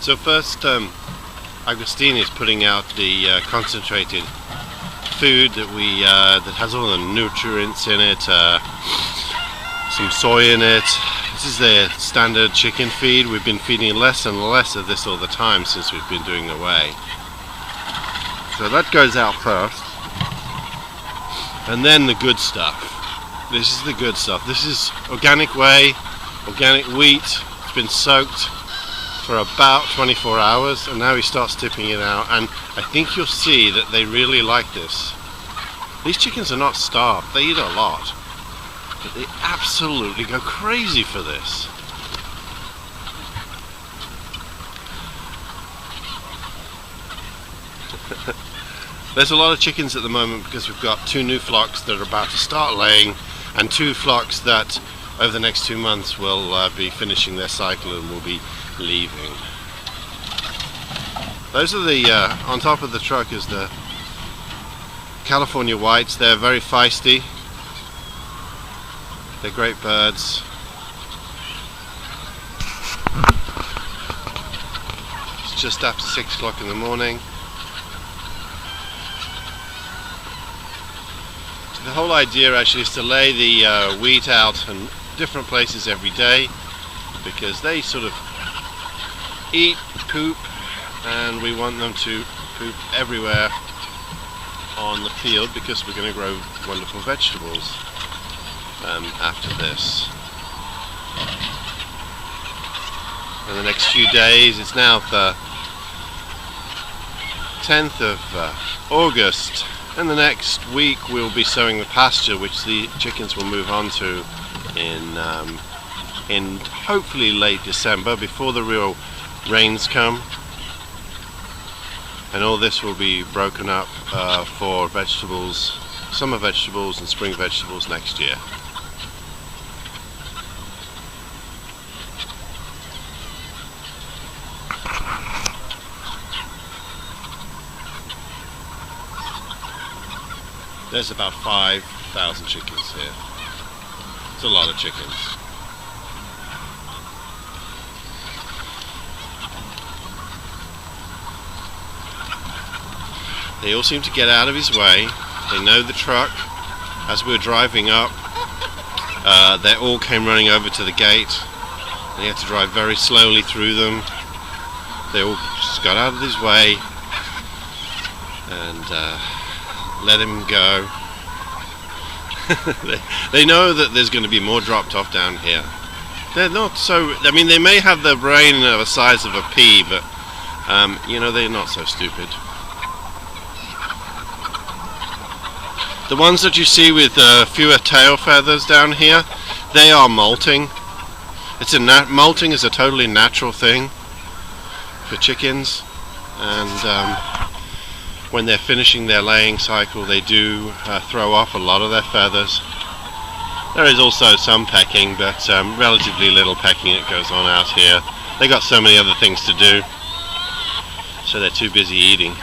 So first, Agostini is putting out the concentrated food that has all the nutrients in it, some soy in it. This is the standard chicken feed. We've been feeding less and less of this all the time since we've been doing away. So that goes out first, and then the good stuff. This is the good stuff. This is organic whey, organic wheat. It's been soaked for about 24 hours, and now he starts tipping it out, and I think you'll see that they really like this. These chickens are not starved. They eat a lot, but they absolutely go crazy for this. There's a lot of chickens at the moment because we've got 2 new flocks that are about to start laying, and 2 flocks that over the next 2 months will be finishing their cycle and will be leaving. Those are the on top of the truck is the California whites. They're very feisty. They're great birds. It's just after 6 o'clock in the morning. The whole idea actually is to lay the wheat out in different places every day, because they sort of eat, poop, and we want them to poop everywhere on the field, because we're going to grow wonderful vegetables after this. In the next few days, it's now the 10th of August. In the next week we'll be sowing the pasture, which the chickens will move on to in hopefully late December, before the real rains come, and all this will be broken up for vegetables, summer vegetables and spring vegetables next year. There's about 5,000 chickens here. It's a lot of chickens. They all seem to get out of his way. They know the truck. As we were driving up, they all came running over to the gate. And he had to drive very slowly through them. They all just got out of his way and let him go. They know that there's going to be more dropped off down here. They're not so, I mean, they may have the brain of the size of a pea, but you know, they're not so stupid. The ones that you see with fewer tail feathers down here, they are molting. Molting is a totally natural thing for chickens, and when they're finishing their laying cycle, they do throw off a lot of their feathers. There is also some pecking, but relatively little pecking that goes on out here. They got so many other things to do, so they're too busy eating.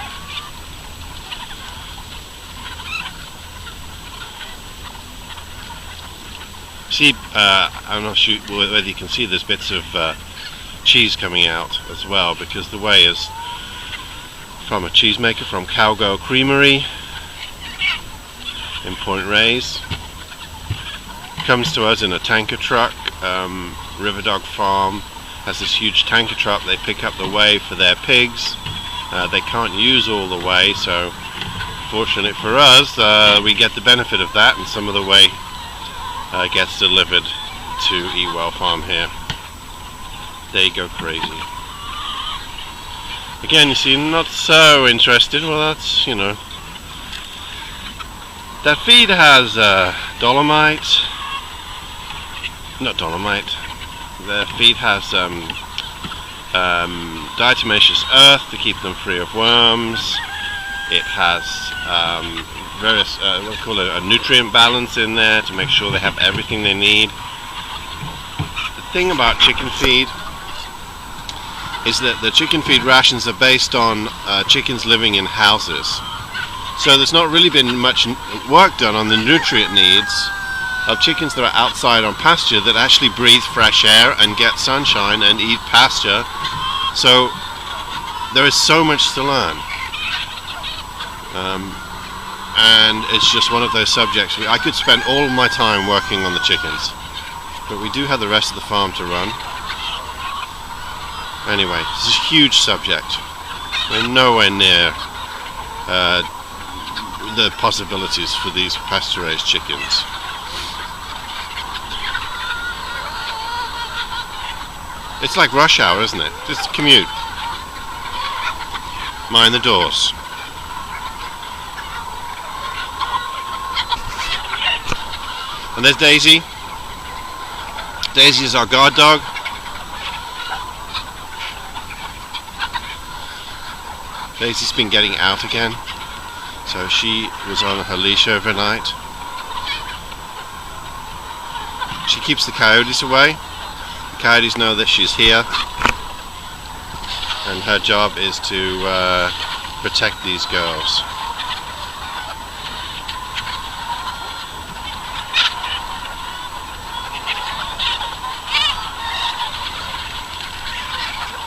See, I'm not sure whether you can see, there's bits of cheese coming out as well, because the whey is from a cheesemaker from Cowgirl Creamery in Point Reyes. Comes to us in a tanker truck. Riverdog Farm has this huge tanker truck. They pick up the whey for their pigs. They can't use all the whey, so fortunate for us, we get the benefit of that, and some of the whey gets delivered to Ewell Farm here. They go crazy. Again, you see, not so interested. Well, that's, you know. That feed has dolomite. Not dolomite. The feed has diatomaceous earth to keep them free of worms. It has various, what we call a nutrient balance in there to make sure they have everything they need. The thing about chicken feed is that the chicken feed rations are based on chickens living in houses. So there's not really been much work done on the nutrient needs of chickens that are outside on pasture, that actually breathe fresh air and get sunshine and eat pasture. So there is so much to learn, and it's just one of those subjects. I could spend all of my time working on the chickens, but we do have the rest of the farm to run. Anyway, this is a huge subject. We're nowhere near the possibilities for these pasture-raised chickens. It's like rush hour, isn't it? Just commute. Mind the doors. And there's Daisy. Daisy is our guard dog. Daisy's been getting out again, so she was on her leash overnight. She keeps the coyotes away. The coyotes know that she's here, and her job is to protect these girls.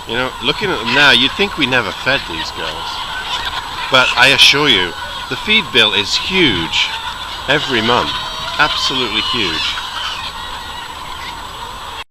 You know, looking at them now, you'd think we never fed these girls. But I assure you, the feed bill is huge every month. Absolutely huge.